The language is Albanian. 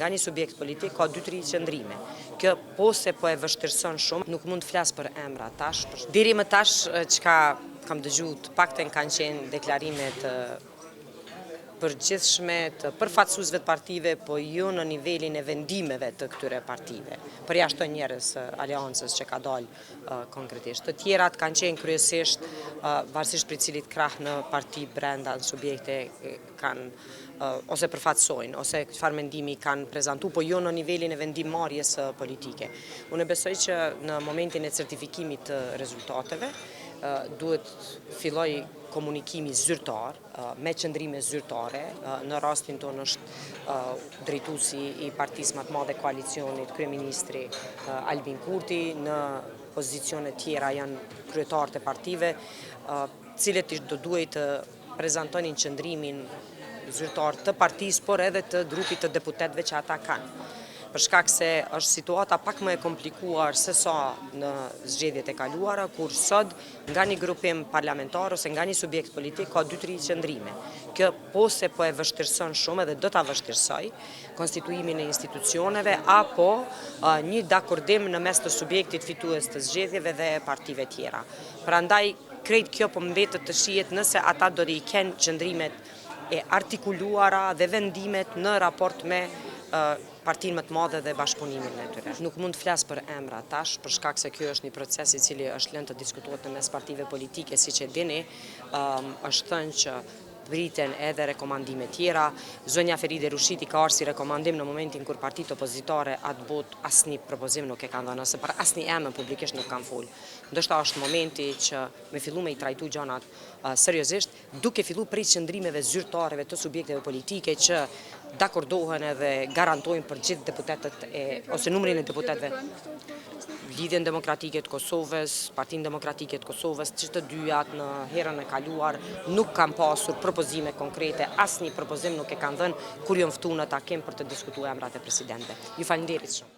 nga një subjekt politik ka 2-3 qëndrime. Kjo po se po e vështirëson shumë, nuk mund të flas për emra tash. Deri më tash çka kam dëgjuar të paktën kanë qenë deklarimet përgjithshme të përfaqësuesve të partive, po jo në nivelin e vendimeve të këtyre partive. Përjashton njerëz aleancës që ka dalë konkretisht. Të tjerat kanë qenë kryesisht varësisht për cilit krah në parti brenda në subjekte kanë ose përfaqësojnë, ose çfarë mendimi kanë prezantuar, po jo në nivelin e vendimmarrjes politike. Unë besoj që në momentin e certifikimit të rezultateve duhet filloj komunikimi zyrtar, me qëndrime zyrtare, në rastin tonë është drejtuesi i partisë më të madhe koalicionit, kryeministri Albin Kurti, në pozicione tjera janë kryetarët e partive, cilët do duhet të prezantonin qëndrimin zyrtar të partisë, por edhe të grupit të deputetëve që ata kanë. Për shkak se është situata pak më e komplikuar se sa në zgjedhjet e kaluara, kur sot nga një grupim parlamentar ose nga një subjekt politik ka 2-3 qëndrime. Kjo po se po e vështirëson shumë edhe do ta vështirësoj konstituimin e institucioneve apo një dakordim në mes të subjektit fitues të zgjedhjeve dhe partive tjera. Prandaj krejt kjo po mbetet të shihet nëse ata do të kenë qëndrimet e artikuluara dhe vendimet në raport me partinë më të madhe dhe bashkëpunimin e tyre. Nuk mund të flas për emra tash, për shkak se ky është një proces i cili është lënë të diskutohet në mes partive politike, siç e dini, është thënë që briten edhe rekomandime tjera. Zonja Feride Rushiti ka ardhur si rekomandim në momentin kur partitë opozitare atë botë asnjë propozim nuk e kanë dhënë, ose për asnjë emër publikisht nuk kanë folur. Ndoshta është momenti që me fillu me i trajtu gjanat seriozisht, duke fillu prej qëndrimeve zyrtareve të subjekteve politike që dakordohen edhe garantojnë për gjithë deputetët ose numrin e deputetëve. Lidhjen Demokratike të Kosovës, Partinë Demokratike të Kosovës, që të dyjat në herën e kaluar nuk kanë pasur propozime konkrete, asnjë propozim nuk e kanë dhënë kur janë ftuar në takim për të diskutuar emrat e presidentëve. Ju falenderit shumë.